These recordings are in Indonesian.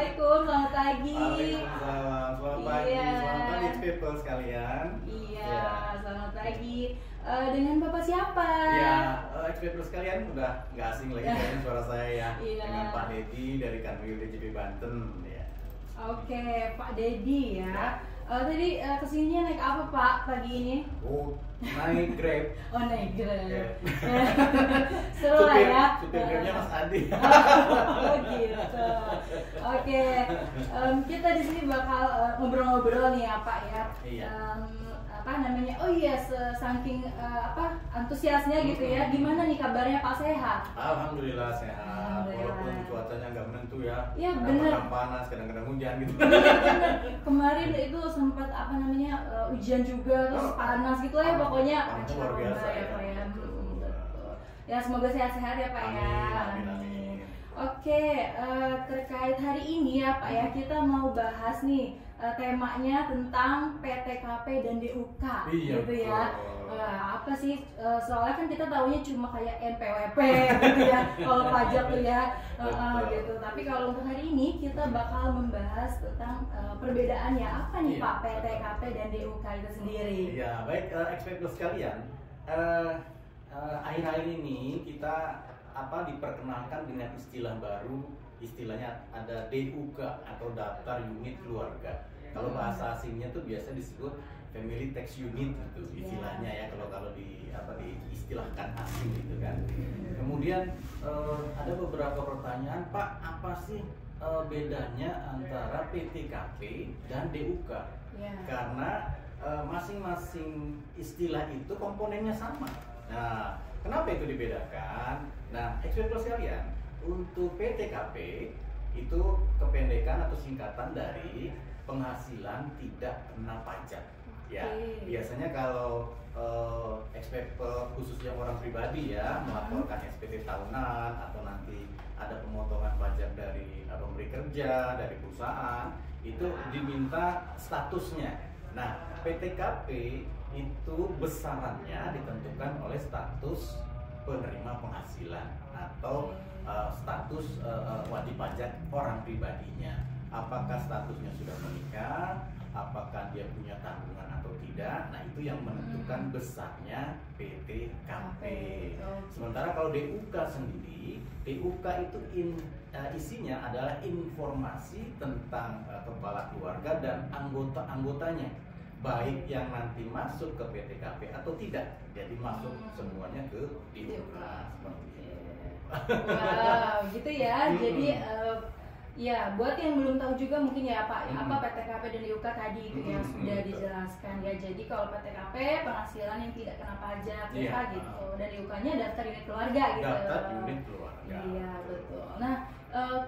Assalamualaikum, selamat pagi. Waalaikumsalam, selamat pagi, selamat pagi people sekalian. Iya, selamat pagi. Dengan Bapak siapa? Ya, people sekalian udah nggak asing lagi dengan suara saya ya. Iya. Dengan Pak Dedi dari Kanwil DJP Banten. Ya. Oke, Pak Dedi ya. Tadi kesininya naik apa Pak pagi ini? Oh, naik Grab. Oh, naik Grab. Ya. Seru lah ya. Supir Grabnya Mas Adi. Oh gitu. Oke, kita di sini bakal ngobrol-ngobrol nih ya Pak ya. Iya. Apa namanya? Oh iya, saking antusiasnya gitu ya. Gimana nih kabarnya Pak, sehat? Alhamdulillah sehat. Walaupun cuacanya nggak menentu ya. Iya benar. Kadang-kadang panas, kadang-kadang hujan gitu. Bener. Kemarin itu sempat hujan juga, terus panas gitu ya pokoknya. Panas luar biasa ya. Pak ya. Ya semoga sehat-sehat ya Pak ya. Amin. Oke, terkait hari ini ya Pak ya, kita mau bahas nih temanya tentang PTKP dan DUK Iya, gitu ya. betul. Apa sih, soalnya kan kita taunya cuma kayak NPWP gitu ya, kalau pajak tuh ya, gitu. Tapi kalau untuk hari ini kita bakal membahas tentang perbedaannya apa nih Iya, Pak, PTKP dan DUK itu sendiri. Ya, baik expatriate sekalian. Akhir-akhir ini kita diperkenalkan dengan istilah baru, istilahnya ada DUK atau daftar unit keluarga. Kalau bahasa asingnya tuh biasa disebut family tax unit gitu istilahnya ya, kalau diistilahkan asing gitu kan. Kemudian ada beberapa pertanyaan, Pak, apa sih bedanya antara PTKP dan DUK? Karena masing-masing istilah itu komponennya sama. Nah, kenapa itu dibedakan? Nah, expatriate sekalian, untuk PTKP itu kependekan atau singkatan dari penghasilan tidak kena pajak. Ya, biasanya kalau expatriate khususnya orang pribadi ya melaporkan SPT tahunan atau nanti ada pemotongan pajak dari pemberi kerja, dari perusahaan, itu diminta statusnya. Nah, PTKP itu besarannya ditentukan oleh status penerima penghasilan atau status wajib pajak orang pribadinya. Apakah statusnya sudah menikah, apakah dia punya tanggungan atau tidak. Nah, itu yang menentukan besarnya PTKP. Sementara kalau DUK sendiri, DUK itu isinya adalah informasi tentang kepala keluarga dan anggota-anggotanya, baik yang nanti masuk ke PTKP atau tidak. Jadi masuk semuanya ke DUK seperti itu. Wow, gitu ya. Jadi ya buat yang belum tahu juga mungkin ya Pak, apa PTKP dan DUK tadi itu yang sudah dijelaskan ya. Jadi kalau PTKP penghasilan yang tidak kena pajak ya gitu, dan DUK-nya daftar unit keluarga gitu. Daftar unit keluarga. Iya betul. Nah,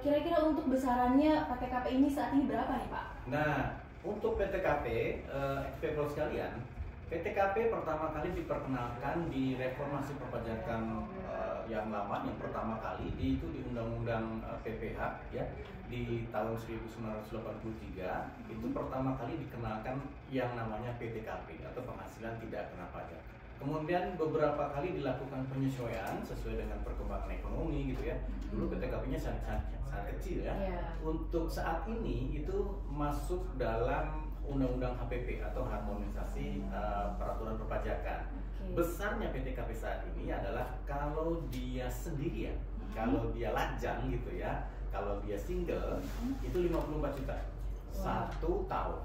kira-kira untuk besarannya PTKP ini saat ini berapa nih Pak? Nah, untuk PTKP, expatriate sekalian, PTKP pertama kali diperkenalkan di reformasi perpajakan yang lama, yang pertama kali itu di Undang-Undang PPH ya, di tahun 1983. Itu pertama kali dikenalkan yang namanya PTKP atau penghasilan tidak kena pajak. Kemudian beberapa kali dilakukan penyesuaian sesuai dengan perkembangan ekonomi gitu ya. Dulu PTKP-nya sangat kecil ya. Untuk saat ini itu masuk dalam Undang-Undang HPP atau harmonisasi peraturan perpajakan. Besarnya PTKP saat ini adalah kalau dia sendirian, kalau dia lajang gitu ya, kalau dia single itu 54 juta satu tahun.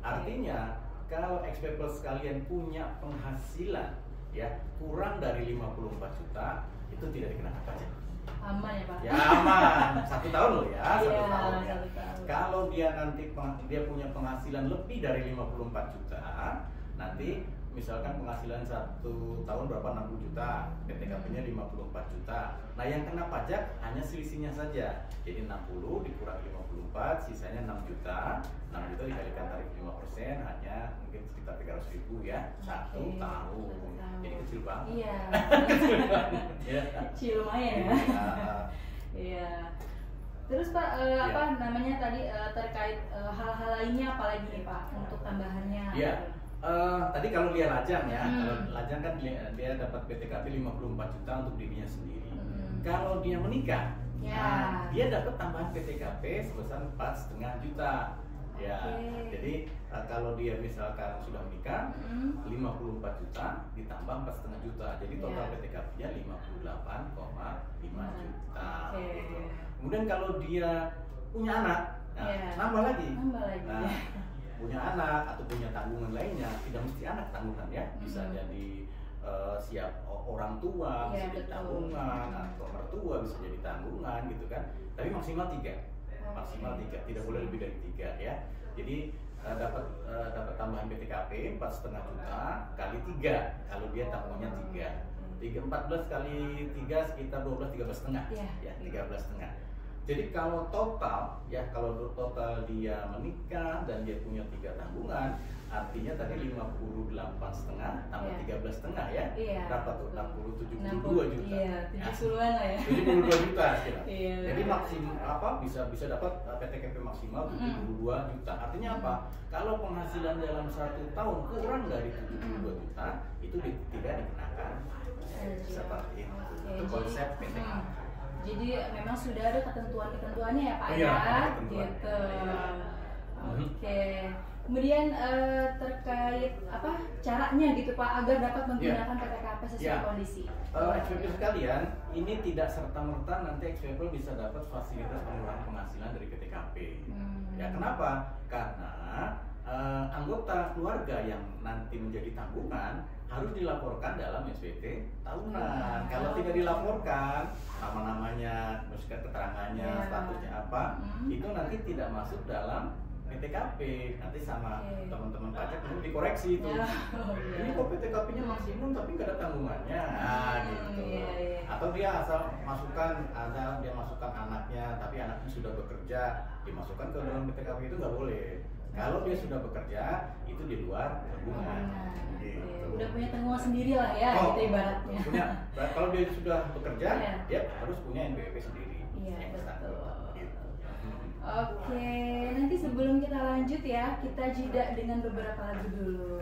Artinya kalau expatriate sekalian punya penghasilan ya kurang dari 54 juta itu tidak dikenakan pajak. Aman ya Pak? Ya aman, 1 tahun loh ya, 1 tahun ya. 1 tahun. Kalau dia nanti dia punya penghasilan lebih dari 54 juta, nanti misalkan penghasilan 1 tahun berapa, 60 juta, PTKP-nya 54 juta. Nah, yang kena pajak hanya selisihnya saja. Jadi 60 dikurangi 54, sisanya 6 juta. 6 juta dikalikan tarif 5%, hanya mungkin sekitar 300.000 ya, 1 tahun. Jadi kecil banget. Iya. Ya. Kecil lumayan ya. Iya. Terus Pak, apa namanya tadi terkait hal-hal lainnya apalagi nih Pak untuk tambahannya? Iya. Tadi kalau dia lajang ya, kalau lajang kan dia dapat PTKP 54 juta untuk dirinya sendiri. Kalau dia menikah, Ya. Nah, dia dapat tambahan PTKP sebesar 4,5 juta. Ya, jadi kalau dia misalkan sudah menikah 54 juta ditambah 4,5 juta, jadi total PTKP-nya 58,5 juta. Gitu. Kemudian kalau dia punya anak, nambah lagi. Nah, punya anak atau punya tanggungan lainnya, tidak mesti anak tanggungan ya, bisa jadi siap orang tua, bisa jadi tanggungan, atau mertua bisa jadi tanggungan gitu kan. Tapi maksimal 3. Maksimal 3, tidak boleh lebih dari 3 ya. Jadi dapat tambahan BTKP 4,5 juta kali 3 kalau dia tanggungannya 14 kali 3 sekitar 12, 13,5 ya, 13,5. Jadi kalau total dia menikah dan dia punya 3 tanggungan, artinya tadi 58,5 tambah 13,5 ya, berapa tuh? 72 juta. Iya, 70-an lah ya. 72 juta kira. Iya. Jadi maksimal bisa dapat PTKP maksimal 72 juta. Artinya apa? Kalau penghasilan dalam 1 tahun kurang dari 72 juta, itu tidak dikenakan seperti itu. Itu konsep PTKP. Jadi memang sudah ada ketentuannya ya Pak ya? Gitu. Oke. Kemudian terkait caranya gitu Pak agar dapat menggunakan PTKP sesuai kondisi. XPP sekalian, ini tidak serta-merta nanti XPP bisa dapat fasilitas pengurangan penghasilan dari PTKP. Ya kenapa? Karena anggota keluarga yang nanti menjadi tanggungan harus dilaporkan dalam SPT tahunan. Kalau tidak dilaporkan, nama-namanya, keterangannya, statusnya apa, itu nanti tidak masuk dalam PTKP. Nanti sama teman-teman pajak itu dikoreksi itu. Ini kok PTKP-nya maksimum tapi nggak ada tanggungannya, gitu. Atau dia asal masukkan, dia masukkan anaknya, tapi anaknya sudah bekerja, dimasukkan ke dalam PTKP itu nggak boleh. Kalau dia sudah bekerja, itu di luar tanggungan. Gitu. Udah punya tanggungan sendiri lah ya, gitu ibaratnya. Kalau dia sudah bekerja, dia harus punya NPWP sendiri. Iya, betul. Gitu. Oke, nanti sebelum kita lanjut ya, kita jeda dengan beberapa lagu dulu.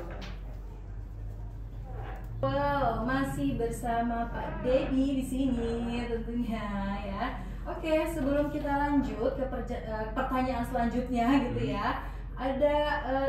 Wow, masih bersama Pak Dedi di sini tentunya ya. Oke, sebelum kita lanjut ke pertanyaan selanjutnya gitu ya. Ada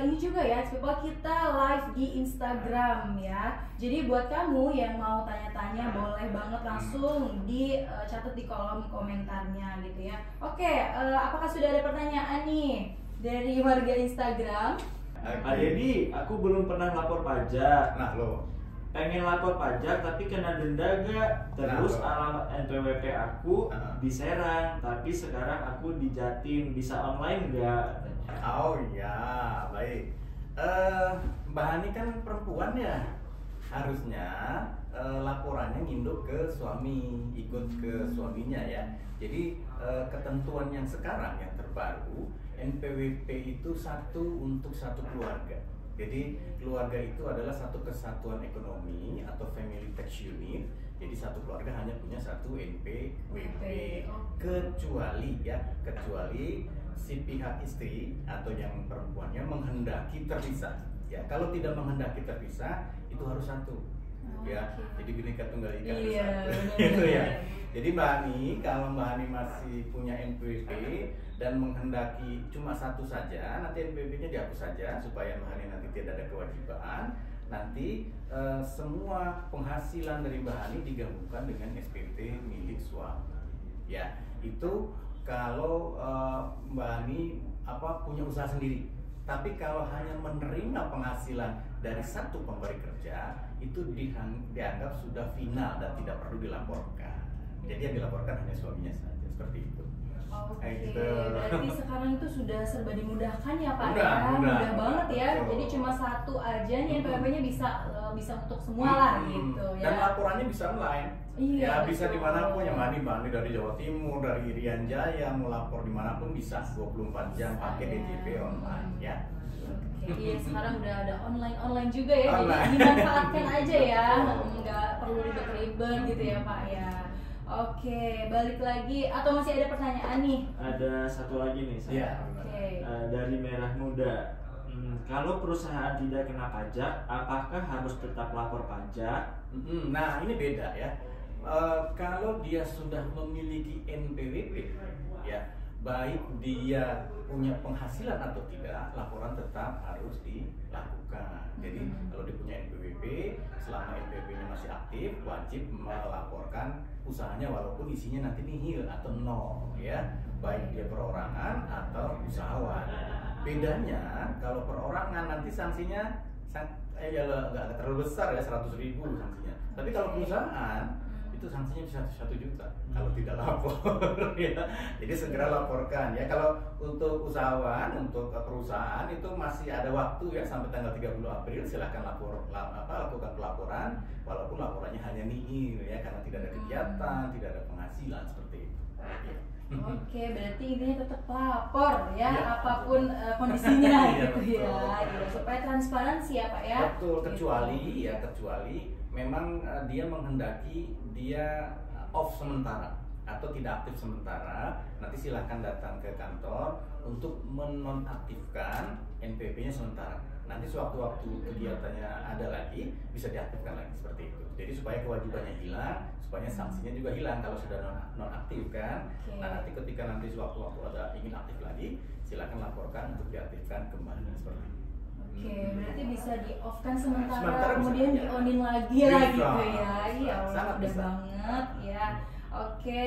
ini juga ya, coba kita live di Instagram ya. Jadi buat kamu yang mau tanya-tanya boleh banget langsung dicatat di kolom komentarnya gitu ya. Oke, apakah sudah ada pertanyaan nih dari warga Instagram? Pak Dedi, aku belum pernah lapor pajak. Nah lo pengen lapor pajak tapi kena denda gak? Terus alamat NPWP aku di Serang, tapi sekarang aku di Jatim, bisa online gak? Oh iya, baik. Mbak Hani kan perempuan ya, harusnya laporannya nginduk ke suami, ikut ke suaminya ya. Jadi ketentuan yang sekarang yang terbaru, NPWP itu satu untuk satu keluarga. Jadi keluarga itu adalah satu kesatuan ekonomi atau family tax unit. Jadi satu keluarga hanya punya satu NPWP, kecuali si pihak istri atau yang perempuannya menghendaki terpisah. Ya, kalau tidak menghendaki terpisah itu harus satu. Ya, jadi Bhinneka Tunggal Ika harus satu. Gitu ya. Jadi Mbak Hani, kalau Mbak Hani masih punya NPWP dan menghendaki cuma satu saja, nanti NPWP-nya dihapus saja supaya Mbak Hani nanti tidak ada kewajiban. Nanti semua penghasilan dari Mbak Hani digabungkan dengan SPT milik suami. Ya, itu kalau Mbak Hani punya usaha sendiri. Tapi kalau hanya menerima penghasilan dari satu pemberi kerja, itu dianggap sudah final dan tidak perlu dilaporkan. Jadi yang dilaporkan hanya suaminya saja, seperti itu. Oke, berarti sekarang itu sudah serba dimudahkan ya Pak mudah banget ya. Jadi cuma satu aja nih NPWP-nya bisa untuk semua lah gitu ya. Dan laporannya bisa online. Iya, ya bisa dimanapun, yang Mani dari Jawa Timur, dari Irian Jaya, mau lapor dimanapun bisa 24 jam pakai DJP online ya. Iya, sekarang udah ada online juga ya, jadi dimanfaatkan aja ya, nggak perlu ribet-ribet gitu ya Pak ya. Oke, balik lagi atau masih ada pertanyaan nih? Ada satu lagi nih saya. Dari Merah Muda. Kalau perusahaan tidak kena pajak, apakah harus tetap lapor pajak? Nah ini beda ya. Kalau dia sudah memiliki NPWP, ya baik dia punya penghasilan atau tidak, laporan tetap harus dilakukan. Jadi kalau dia punya NPWP, selama NPWP-nya masih aktif, wajib melaporkan usahanya walaupun isinya nanti nihil atau nol, ya, baik dia perorangan atau usahawan. Bedanya kalau perorangan nanti sanksinya nggak terlalu besar ya, 100.000 sanksinya. Tapi kalau perusahaan itu sanksinya bisa 1 juta kalau tidak lapor. Ya. Jadi segera laporkan ya. Kalau untuk usahawan, untuk perusahaan itu masih ada waktu ya, sampai tanggal 30 April silahkan lakukan pelaporan walaupun laporannya hanya nihil ya, karena tidak ada kegiatan, tidak ada penghasilan seperti itu. Ya. Oke, berarti intinya tetap lapor ya, apapun kondisinya gitu ya, supaya transparansi ya Pak ya. Betul, kecuali memang dia menghendaki dia off sementara atau tidak aktif sementara, nanti silahkan datang ke kantor untuk menonaktifkan NPWP-nya sementara. Nanti sewaktu-waktu kegiatannya ada lagi bisa diaktifkan lagi seperti itu. Jadi supaya kewajibannya hilang, supaya sanksinya juga hilang kalau sudah nonaktif kan. Nah nanti ketika nanti sewaktu-waktu ada ingin aktif lagi, silahkan laporkan untuk diaktifkan kembali seperti itu. Oke, berarti bisa di-off-kan sementara kemudian di-on-in lagi lah gitu ya. Iya, udah banget ya. Oke,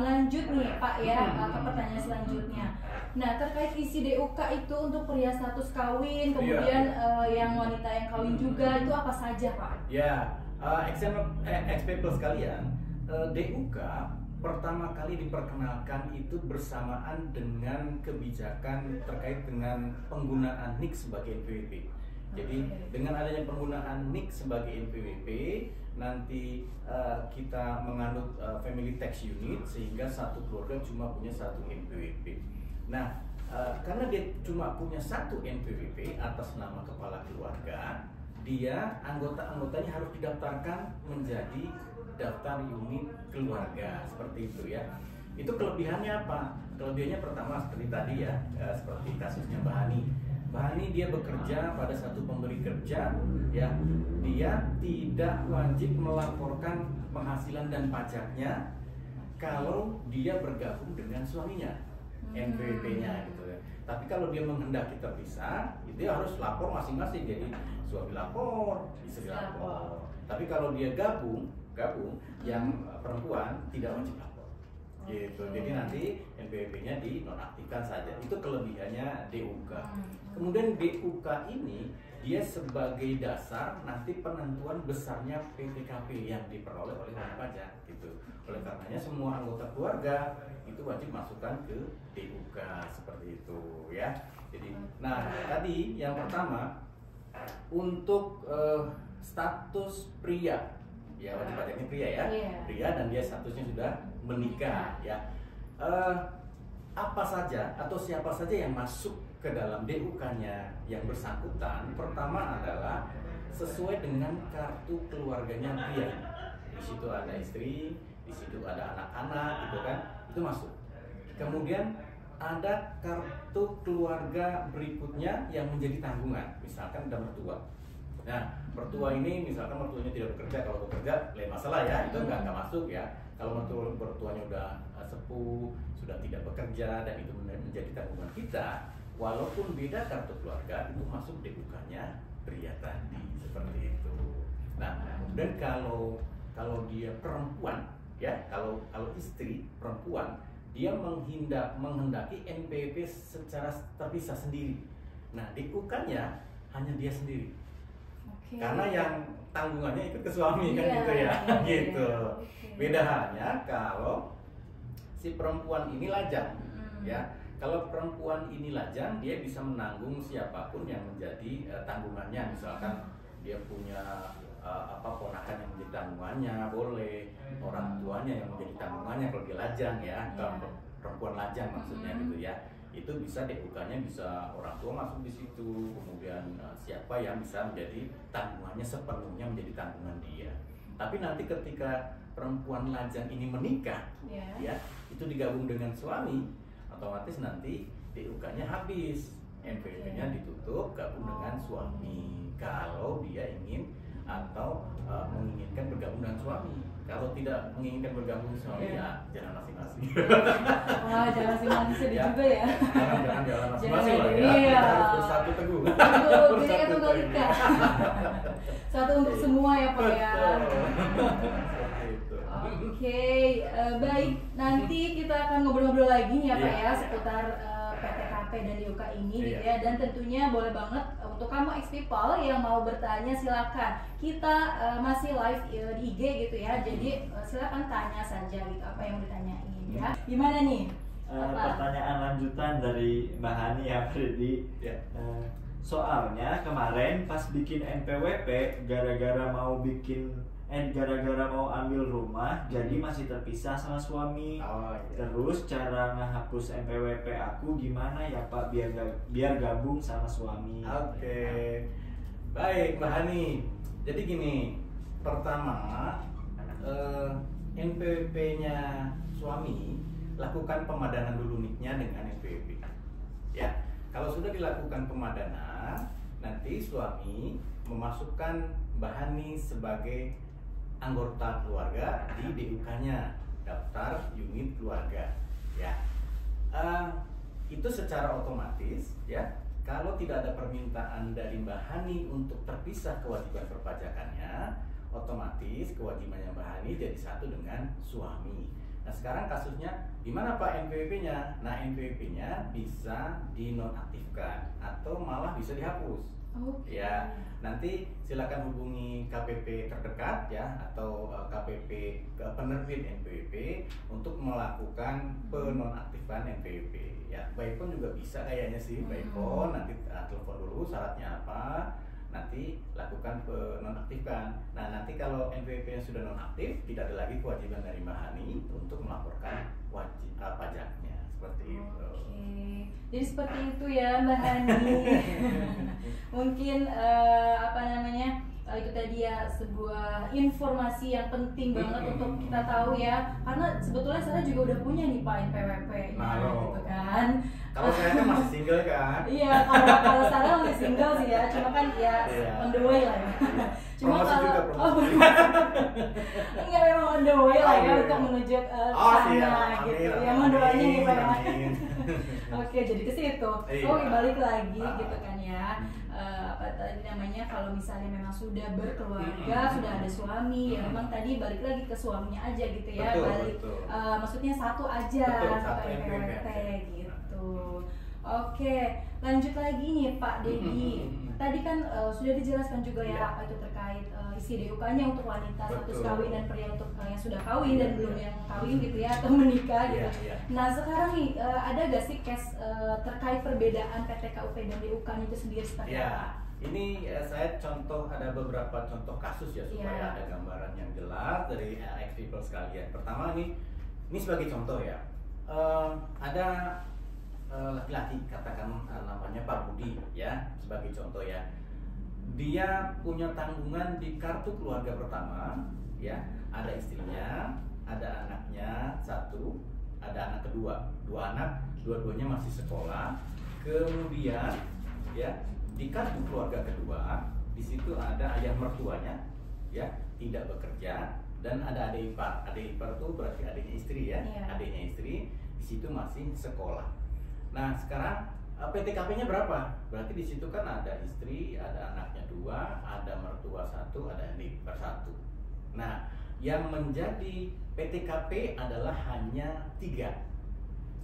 lanjut nih Pak ya, ke pertanyaan selanjutnya. Nah, terkait isi DUK itu untuk pria status kawin, kemudian yang wanita yang kawin juga, itu apa saja Pak? Ya, ex-people sekalian, DUK pertama kali diperkenalkan itu bersamaan dengan kebijakan terkait dengan penggunaan NIK sebagai NPWP. Jadi dengan adanya penggunaan NIK sebagai NPWP, nanti kita menganut family tax unit sehingga satu keluarga cuma punya satu NPWP. Nah, karena dia cuma punya satu NPWP atas nama kepala keluarga, dia anggotanya harus didaftarkan menjadi daftar unit keluarga seperti itu ya. Itu kelebihannya apa? Kelebihannya pertama seperti tadi ya, seperti kasusnya Mbak Hani. Mbak Hani dia bekerja pada satu pemberi kerja ya, dia tidak wajib melaporkan penghasilan dan pajaknya kalau dia bergabung dengan suaminya, NPWP-nya gitu ya. Tapi kalau dia menghendaki terpisah, itu harus lapor masing-masing. Jadi suami lapor, istri lapor. Tapi kalau dia gabung yang perempuan tidak wajib lapor. Gitu. Jadi nanti NPWP-nya dinonaktifkan saja. Itu kelebihannya DUK. Kemudian DUK ini dia sebagai dasar nanti penentuan besarnya PTKP yang diperoleh oleh wajib pajak gitu. Oleh karenanya semua anggota keluarga itu wajib masukkan ke DUK seperti itu ya. Jadi nah tadi yang pertama untuk status pria ya, wajib pajaknya pria ya, pria dan dia statusnya sudah menikah ya. Apa saja atau siapa saja yang masuk ke dalam DUK-nya yang bersangkutan, pertama adalah sesuai dengan kartu keluarganya pria. Di situ ada istri, di situ ada anak-anak gitu kan, itu masuk. Kemudian ada kartu keluarga berikutnya yang menjadi tanggungan, misalkan ada mertua. Nah, mertua ini misalkan mertuanya tidak bekerja, kalau bekerja lain masalah ya, itu nggak masuk ya. Kalau mertuanya udah sepuh, sudah tidak bekerja dan itu menjadi tanggungan kita, walaupun beda kartu keluarga itu masuk DUK-nya pria tadi seperti itu. Nah, dan kalau dia perempuan ya, kalau istri perempuan dia menghendaki NPWP secara terpisah sendiri. Nah, DUK-nya hanya dia sendiri. Karena yang tanggungannya ikut ke suami kan gitu ya, gitu. Beda halnya kalau si perempuan ini lajang, ya. Kalau perempuan ini lajang, dia bisa menanggung siapapun yang menjadi tanggungannya. Misalkan dia punya ponakan yang menjadi tanggungannya, boleh orang tuanya yang menjadi tanggungannya kalau dia lajang ya, perempuan lajang maksudnya gitu ya. Itu bisa DUK-nya bisa orang tua masuk di situ, kemudian siapa yang bisa menjadi tanggungannya sepenuhnya menjadi tanggungan dia. Tapi nanti ketika perempuan lajang ini menikah, ya itu digabung dengan suami, otomatis nanti DUK-nya habis, NPWP-nya ditutup, gabung dengan suami. Kalau dia ingin atau menginginkan bergabung dengan suami. Kalau tidak menginginkan bergabung suami ya jangan masing-masing. Wah, jangan masing-masing sedih juga ya. Jangan masing-masing lah ya. Iya. Kita harus bersatu teguh. Betul, Bineka Tunggal Ika. Satu untuk semua ya Pak ya. Oke, baik. Nanti kita akan ngobrol-ngobrol lagi nih ya Pak ya seputar PTKP dan DIUK ini gitu ya. Dan tentunya boleh banget untuk kamu ex-people yang mau bertanya silakan. Kita masih live di IG gitu ya. Jadi silakan tanya saja gitu apa yang mau ditanyain ya. Gimana nih? Pertanyaan lanjutan dari Mbak Hani ya Freddy. Soalnya kemarin pas bikin NPWP gara-gara mau ambil rumah jadi masih terpisah sama suami. Terus cara ngehapus NPWP aku gimana ya Pak biar gabung sama suami. Oke. Baik Mbak Hani. Jadi gini, pertama NPWP-nya suami lakukan pemadanan dulu nicknya dengan NPWP. Ya, kalau sudah dilakukan pemadanan, nanti suami memasukkan Mbak Hani sebagai anggota keluarga di DUK-nya, daftar unit keluarga. Ya, itu secara otomatis ya. Kalau tidak ada permintaan dari Mbak Hani untuk terpisah kewajiban perpajakannya, otomatis kewajibannya Mbak Hani jadi satu dengan suami. Nah sekarang kasusnya di mana Pak NPWP-nya? Nah NPWP-nya bisa dinonaktifkan atau malah bisa dihapus. Ya, nanti silakan hubungi KPP terdekat ya atau KPP penerbit NPWP untuk melakukan penonaktifan NPWP. Ya, by phone juga bisa kayaknya sih, by phone nanti telepon dulu syaratnya apa, nanti lakukan penonaktifkan. Nah, nanti kalau NPWP-nya sudah nonaktif, tidak ada lagi kewajiban dari Mbak Hani untuk melaporkan pajaknya seperti itu. Jadi seperti itu ya Mbak Hani. Mungkin itu tadi ya sebuah informasi yang penting banget untuk kita tahu ya, karena sebetulnya saya juga udah punya nih Pak NPWP gitu kan. Kalau saya kan masih single kan. Iya, kalau Sarah masih single sih ya, cuma kan ya on the way lah ya. Cuma kalau enggak memang on the way lah ya untuk menuju sana gitu. Ya mohon doanya nih Pak. Oke, jadi ke situ. Balik lagi gitu kan ya. Apa tadi namanya, kalau misalnya memang sudah berkeluarga, sudah ada suami, ya memang tadi balik lagi ke suaminya aja gitu ya. Maksudnya satu aja sampai NPWP gitu. Oke, lanjut lagi nih Pak Dedi. Tadi kan sudah dijelaskan juga ya apa itu terkait isi DUK-nya untuk wanita status kawin dan pria untuk yang sudah kawin dan belum yang kawin gitu ya atau menikah gitu. Nah sekarang nih ada gak sih case terkait perbedaan PTKUP dan DUK-nya itu sendiri seperti apa? Ini saya ada beberapa contoh kasus ya supaya ada gambaran yang jelas dari ex-people sekalian. Pertama ini sebagai contoh ya, ada laki-laki katakan namanya Pak Budi ya sebagai contoh ya, dia punya tanggungan di kartu keluarga pertama ya, ada istrinya, ada anaknya satu, ada anak kedua, dua anak, dua-duanya masih sekolah. Kemudian ya di kartu keluarga kedua di situ ada ayah mertuanya ya tidak bekerja dan ada adik ipar. Adik ipar itu berarti adiknya istri ya, adiknya istri di situ masih sekolah. Nah sekarang PTKP-nya berapa? Berarti di situ kan ada istri, ada anaknya dua, ada mertua satu, ada adik ipar satu. Nah yang menjadi PTKP adalah hanya 3.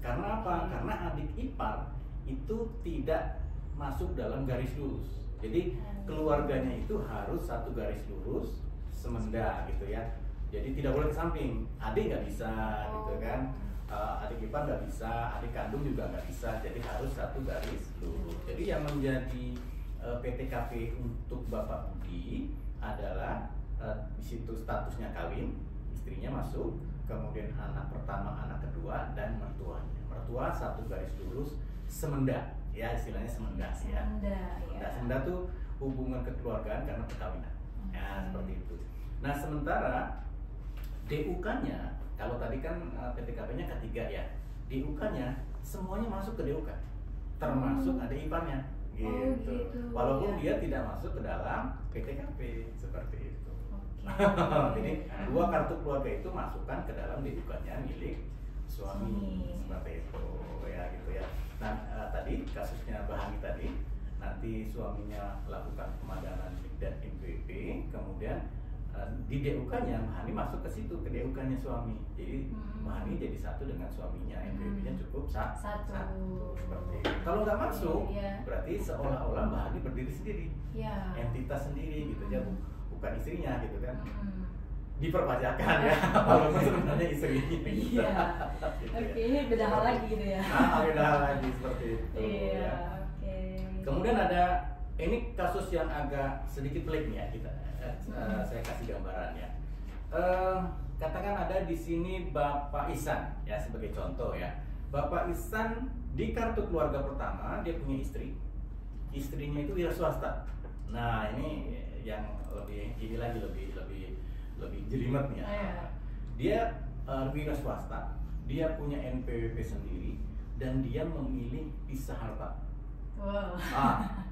Karena apa? Karena adik ipar itu tidak masuk dalam garis lurus. Jadi keluarganya itu harus satu garis lurus semenda gitu ya. Jadi tidak boleh ke samping. Adik nggak bisa gitu kan. Adik ipar nggak bisa, adik kandung juga nggak bisa, jadi harus satu garis lurus. Jadi yang menjadi PTKP untuk Bapak Budi adalah di situ statusnya kawin, istrinya masuk, kemudian anak pertama, anak kedua, dan mertuanya. Mertua satu garis lurus semenda, ya istilahnya semenda ya. Semenda tuh hubungan kekeluargaan karena perkawinan, ya seperti itu. Nah sementara DUK-nya, kalau tadi kan PTKP-nya ketiga ya, DUK-nya semuanya masuk ke DUK, termasuk adik iparnya, gitu. Walaupun dia tidak masuk ke dalam PTKP seperti itu. Jadi dua kartu keluarga itu masukkan ke dalam DUK-nya milik suami seperti itu ya gitu ya. Nah tadi kasusnya Bahani tadi, nanti suaminya lakukan pemadanan dan NPWP, kemudian di DUK-nya Bahani masuk ke situ, ke DUK-nya suami. Jadi Bahani jadi satu dengan suaminya, NPWP-nya cukup satu seperti itu. Kalau nggak masuk, berarti seolah-olah Bahani berdiri sendiri, entitas sendiri gitu ya, bukan istrinya gitu kan. Diperpajakan ya, walaupun sebenarnya istrinya. Iya. Oke, ini beda hal lagi gitu ya. Beda hal lagi seperti itu. Iya. Oke. Kemudian ada ini kasus yang agak sedikit pelik nih ya kita. Saya kasih gambarannya. Katakan ada di sini Bapak Ihsan ya sebagai contoh ya. Bapak Ihsan di kartu keluarga pertama dia punya istri. Istrinya itu wira swasta. Nah, ini yang lebih jelimet nih ya. Dia wira swasta, dia punya NPWP sendiri dan dia memilih pisah harta. Wow.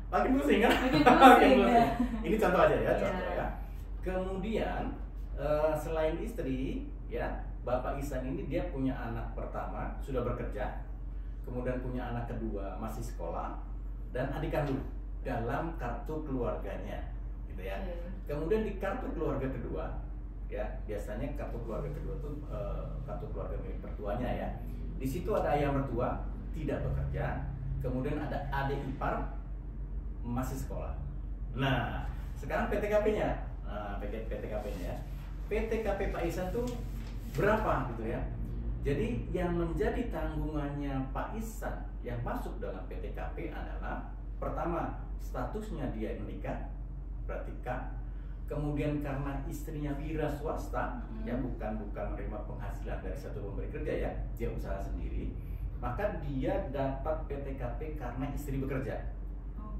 Makin pusing kan? Makin pusing. Ya. Ini contoh aja ya, contoh ya. Kemudian selain istri ya, Bapak Ihsan ini dia punya anak pertama sudah bekerja, kemudian punya anak kedua masih sekolah dan adik kandung dalam kartu keluarganya, gitu ya. Kemudian di kartu keluarga kedua ya, biasanya kartu keluarga kedua tuh kartu keluarga milik mertuanya ya. Di situ ada ayah mertua tidak bekerja, kemudian ada adik ipar masih sekolah. Nah, sekarang PTKP-nya, PTKP-nya ya. PTKP Pak Ihsan tuh berapa gitu ya? Jadi yang menjadi tanggungannya Pak Ihsan yang masuk dalam PTKP adalah pertama statusnya dia menikah, berarti K. Kemudian karena istrinya wira swasta, ya bukan menerima penghasilan dari satu pemberi kerja ya, dia usaha sendiri, maka dia dapat PTKP karena istri bekerja.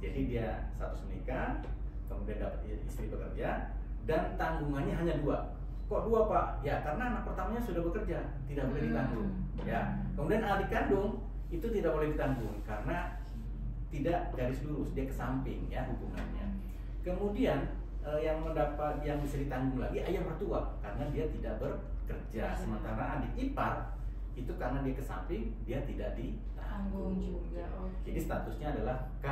Jadi dia status menikah, kemudian dapat istri bekerja, dan tanggungannya hanya dua. Kok dua Pak? Ya karena anak pertamanya sudah bekerja, tidak boleh ditanggung. Ya, kemudian adik kandung itu tidak boleh ditanggung karena tidak garis lurus, dia ke samping ya hubungannya. Kemudian yang bisa ditanggung lagi ayah mertua karena dia tidak bekerja, sementara adik ipar itu karena dia ke samping dia tidak ditanggung juga. Jadi statusnya adalah K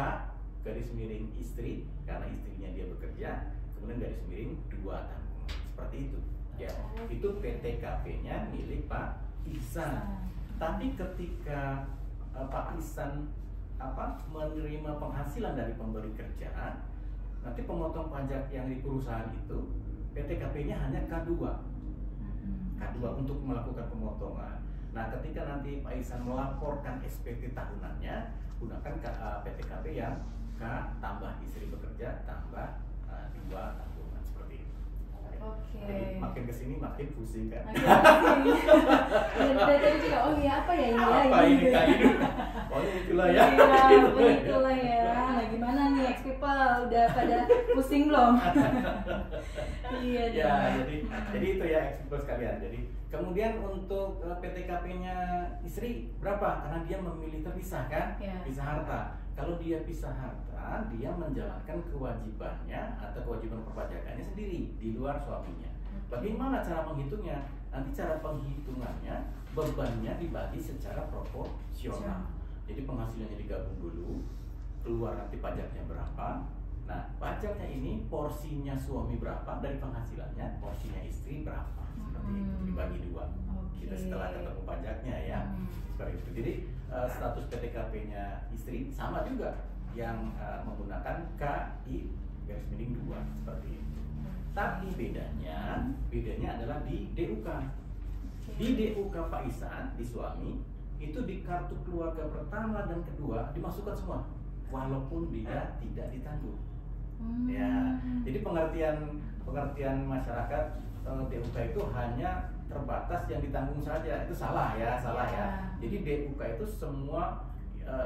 garis miring istri karena istrinya dia bekerja, kemudian garis miring dua tanggungan seperti itu ya. Itu PTKP-nya milik Pak Ihsan. Tapi ketika Pak Ihsan menerima penghasilan dari pemberi kerja, nanti pemotong pajak yang di perusahaan itu PTKP-nya hanya K2 untuk melakukan pemotongan. Nah, ketika nanti Pak Ihsan melaporkan SPT tahunannya, gunakan PTKP yang K tambah istri bekerja tambah 2 tanggungan seperti itu. Jadi makin kesini makin pusing kan. Dan tadi juga apa ya ini ya? Apa ini Kak ini? Itulah ya. Itulah ya. Nah gimana nih ex people udah pada pusing belum? Iya. Ya jadi itu ya ex people sekalian. Jadi kemudian untuk PTKP-nya istri berapa? Karena dia memilih terpisah kan, pisah harta. Kalau dia pisah harta, dia menjalankan kewajibannya atau kewajiban perpajakannya sendiri di luar suaminya. Bagaimana cara menghitungnya? Nanti cara penghitungannya bebannya dibagi secara proporsional. Jadi penghasilannya digabung dulu, keluar nanti pajaknya berapa. Nah, pajaknya ini porsinya suami berapa dari penghasilannya, porsinya istri berapa. Seperti itu dibagi dua. Kita setelah ketemu pajaknya ya. Seperti itu. Jadi status PTKP-nya istri sama juga yang menggunakan KI garis miring 2 seperti itu. Tapi bedanya adalah di DUK. Di DUK Pak Ihsan, di suami, itu di kartu keluarga pertama dan kedua dimasukkan semua, walaupun dia tidak ditanggung. Ya, jadi pengertian masyarakat DUK itu hanya terbatas yang ditanggung saja, itu salah ya. Jadi DUK itu semua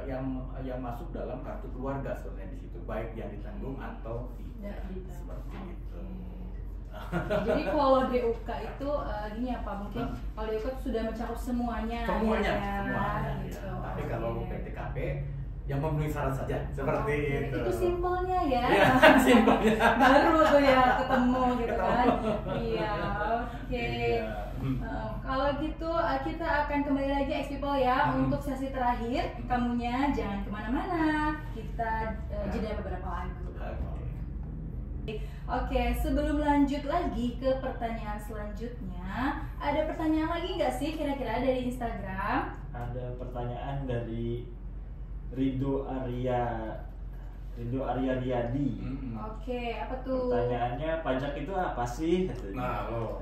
yang masuk dalam kartu keluarga sebenarnya di situ, baik yang ditanggung atau tidak. Seperti itu. Jadi kalau DUK itu gini apa mungkin kalau DUK sudah mencakup semuanya. Semuanya. Gitu. Tapi kalau PTKP yang memenuhi syarat saja, seperti itu. Itu simpelnya ya. Iya, simpelnya. Baru tuh ya ketemu gitu kan. Iya, oke. Kalau gitu kita akan kembali lagi X People ya untuk sesi terakhir. Kamunya jangan kemana-mana. Kita jeda beberapa lagu. Oke, sebelum lanjut lagi ke pertanyaan selanjutnya, ada pertanyaan lagi nggak sih kira-kira dari Instagram? Ada pertanyaan dari Ridho Aryadi. Oke, apa tuh? Pertanyaannya, pajak itu apa sih? Nah, lo.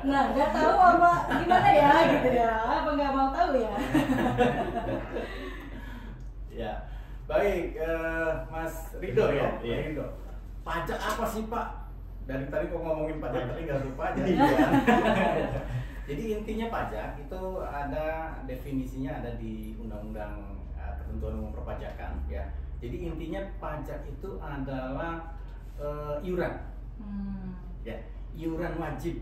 Nah, nggak tahu apa gimana ya gitu ya? Apa nggak mau tahu ya? Ya, baik, Mas Ridho ya. Iya. Ridho. Pajak apa sih Pak? Dari tadi kok ngomongin pajak, tadi nggak tahu pajak. Jadi intinya pajak itu ada definisinya, ada di Undang-Undang Ketentuan Umum Perpajakan ya. Jadi intinya pajak itu adalah iuran, ya, iuran wajib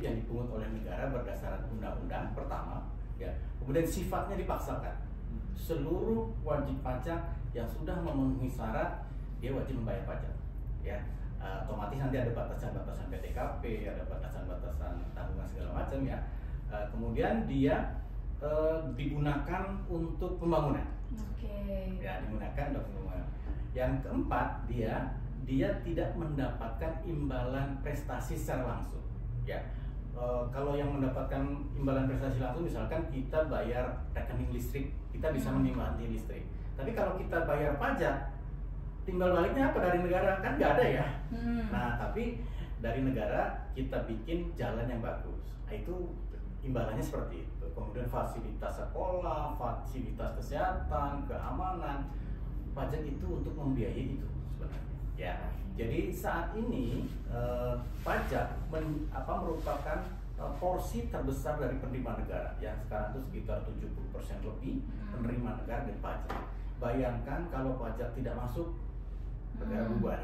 yang dipungut oleh negara berdasarkan undang-undang pertama, ya. Kemudian sifatnya dipaksakan. Seluruh wajib pajak yang sudah memenuhi syarat dia wajib membayar pajak, ya. Otomatis nanti ada batasan-batasan PTKP, ada batasan-batasan tanggungan segala macam ya. Kemudian dia digunakan untuk pembangunan. Ya, digunakan untuk pembangunan. Yang keempat, dia tidak mendapatkan imbalan prestasi secara langsung. Ya, kalau yang mendapatkan imbalan prestasi langsung, misalkan kita bayar rekening listrik, kita bisa menikmati listrik. Tapi kalau kita bayar pajak, timbal baliknya apa dari negara? Kan nggak ada ya. Nah, tapi dari negara kita bikin jalan yang bagus. Nah, itu imbalannya seperti itu. Kemudian fasilitas sekolah, fasilitas kesehatan, keamanan, pajak itu untuk membiayai itu sebenarnya. Ya, jadi saat ini pajak merupakan porsi terbesar dari penerimaan negara yang sekarang itu sekitar 70% lebih penerimaan negara dari pajak. Bayangkan kalau pajak tidak masuk, negara bubar.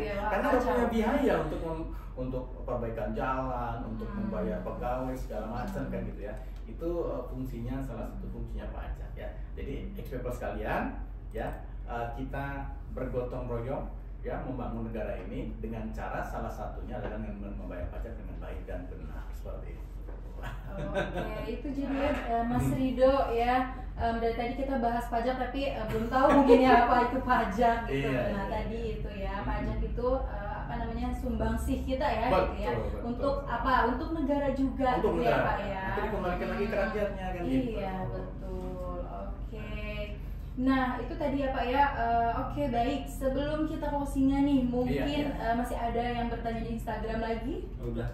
Karena punya biaya untuk perbaikan jalan, untuk membayar pegawai segala macam kan gitu ya. Itu fungsinya, salah satu fungsinya pajak ya. Jadi ex-people sekalian ya, kita bergotong royong ya membangun negara ini dengan cara salah satunya adalah dengan membayar pajak dengan baik dan benar, seperti itu. Oke, itu jadi Mas Ridho ya. Dari tadi kita bahas pajak tapi belum tahu mungkin ya apa itu pajak gitu. Nah, tadi itu ya, pajak itu sumbangsih kita ya, betul, gitu ya. Betul. Untuk apa? Untuk negara juga untuk gitu negara. ya, Pak ya. Itu dikembalikan lagi ke rakyatnya kan gitu. Iya, betul. Oke. Nah, itu tadi ya Pak ya. Oke, baik. Sebelum kita closingan nih, mungkin masih ada yang bertanya di Instagram lagi? Udah.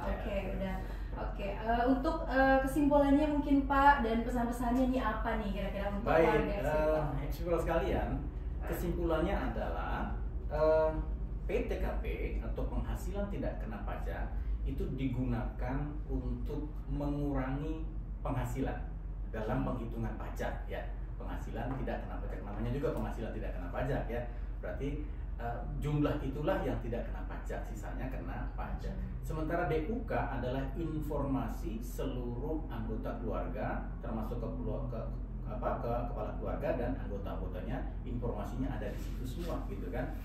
Oke, udah. Oke, untuk kesimpulannya mungkin Pak dan pesan-pesannya nih apa nih kira-kira untuk warga Ex-people sekalian, kesimpulannya adalah PTKP atau penghasilan tidak kena pajak itu digunakan untuk mengurangi penghasilan dalam penghitungan pajak ya. Penghasilan tidak kena pajak, namanya juga penghasilan tidak kena pajak ya. Berarti jumlah itulah yang tidak kena pajak, sisanya kena pajak. Sementara DUK adalah informasi seluruh anggota keluarga, termasuk kepala keluarga dan anggota-anggotanya, informasinya ada di situ semua, gitu kan.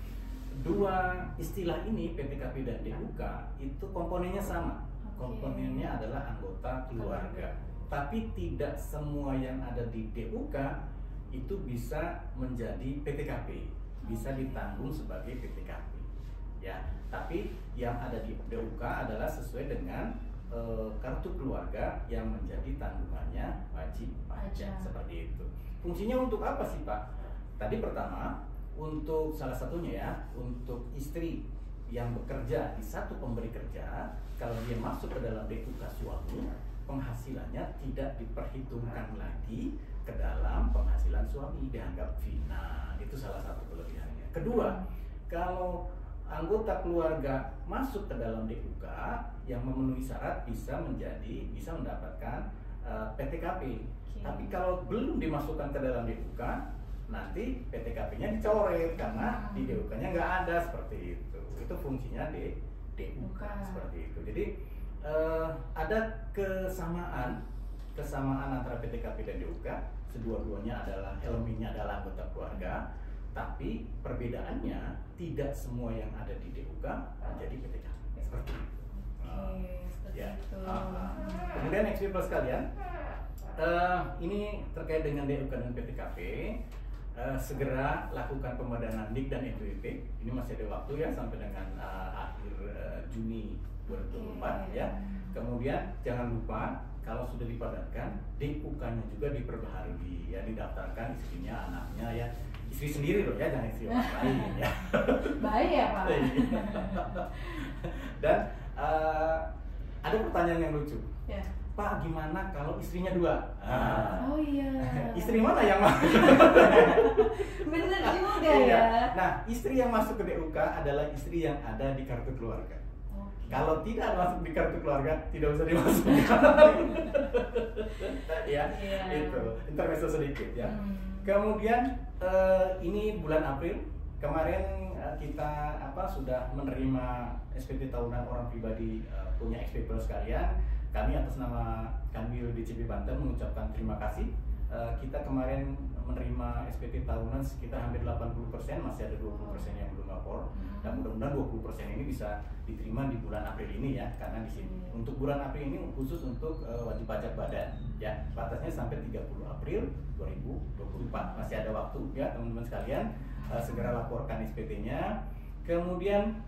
Dua istilah ini, PTKP dan DUK, itu komponennya sama. Komponennya adalah anggota keluarga. Tapi tidak semua yang ada di DUK itu bisa menjadi PTKP, bisa ditanggung sebagai PTKP. Ya, tapi yang ada di DUK adalah sesuai dengan kartu keluarga yang menjadi tanggungannya wajib pajak, seperti itu. Fungsinya untuk apa sih Pak? Tadi pertama, untuk salah satunya ya, untuk istri yang bekerja di satu pemberi kerja, kalau dia masuk ke dalam DUK suami, penghasilannya tidak diperhitungkan lagi ke dalam penghasilan suami, dianggap final. Itu salah satu kelebihannya. Kedua, kalau anggota keluarga masuk ke dalam DUK yang memenuhi syarat bisa mendapatkan PTKP. Tapi kalau belum dimasukkan ke dalam DUK, nanti PTKP-nya dicoret karena di DUK-nya nggak ada, seperti itu. Itu fungsinya di DUK seperti itu. Jadi ada kesamaan antara PTKP dan DUK, Kedua-duanya adalah elemennya adalah anggota keluarga, tapi perbedaannya tidak semua yang ada di DUK menjadi PTKP seperti itu. Seperti Ya. itu. Kemudian next people sekalian, ini terkait dengan DUK dan PTKP. Segera lakukan pemadanan NIK dan NPWP. Ini masih ada waktu ya sampai dengan akhir Juni 2024 ya. Kemudian jangan lupa kalau sudah dipadatkan, DUK-nya juga diperbaharui ya, didaftarkan istrinya, anaknya ya, istri sendiri loh ya, jangan istri orang lain ya. Baik ya Pak. Dan ada pertanyaan yang lucu. Ya. Pak, gimana kalau istrinya 2? Oh iya. Istri mana yang masuk? Bener juga Iya. ya. Nah, istri yang masuk ke DUK adalah istri yang ada di kartu keluarga. Kalau tidak masuk di kartu keluarga, tidak usah dimasukkan. Ya, itu intermezzo sedikit ya. Kemudian ini bulan April kemarin kita sudah menerima SPT tahunan orang pribadi punya XP Plus sekalian. Kami atas nama Kanwil DJP Banten mengucapkan terima kasih. Kita kemarin menerima SPT tahunan sekitar hampir 80%, masih ada 20% yang belum lapor. Dan mudah-mudahan 20% ini bisa diterima di bulan April ini ya, karena di sini untuk bulan April ini khusus untuk wajib pajak badan ya, batasnya sampai 30 April 2024. Masih ada waktu ya teman-teman sekalian, segera laporkan SPT-nya. Kemudian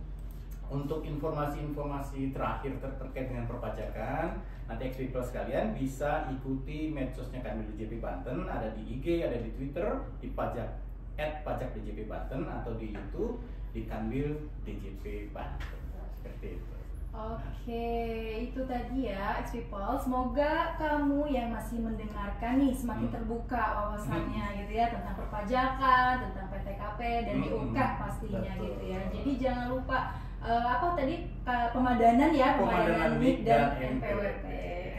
untuk informasi-informasi terakhir terkait dengan perpajakan, nanti XP Plus sekalian bisa ikuti medsosnya Kanwil DJP Banten, ada di IG, ada di Twitter, di @pajakdjp Banten, atau di YouTube di Kanwil DJP Banten. Seperti itu. Oke, itu tadi ya XP Pulse. Semoga kamu yang masih mendengarkan nih semakin terbuka wawasannya gitu ya, tentang perpajakan, tentang PTKP dan DUK pastinya. Betul. Gitu ya. Jadi jangan lupa apa tadi pemadanan ya, pemadanan NIK dan NPWP.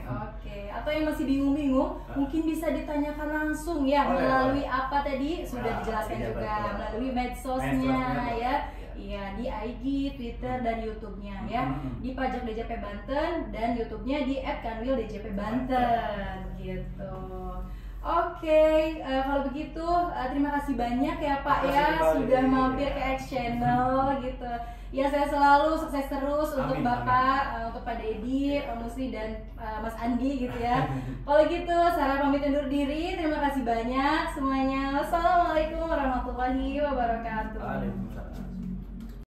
Oke, atau yang masih bingung-bingung mungkin bisa ditanyakan langsung ya melalui apa tadi sudah dijelaskan juga, melalui medsosnya ya. Iya, di IG, Twitter, dan YouTube-nya ya. Di Pajak DJP Banten dan YouTube-nya di @kanwildjp Banten gitu. Oke, kalau begitu terima kasih banyak ya Pak ya sudah mampir ke X Channel gitu. Ya, saya selalu sukses terus untuk Bapak, untuk Pak Dedi, Pak Musri, dan Mas Andi gitu ya. Kalau gitu, saya pamit undur diri. Terima kasih banyak semuanya. Wassalamualaikum warahmatullahi wabarakatuh. Waalaikumsalam.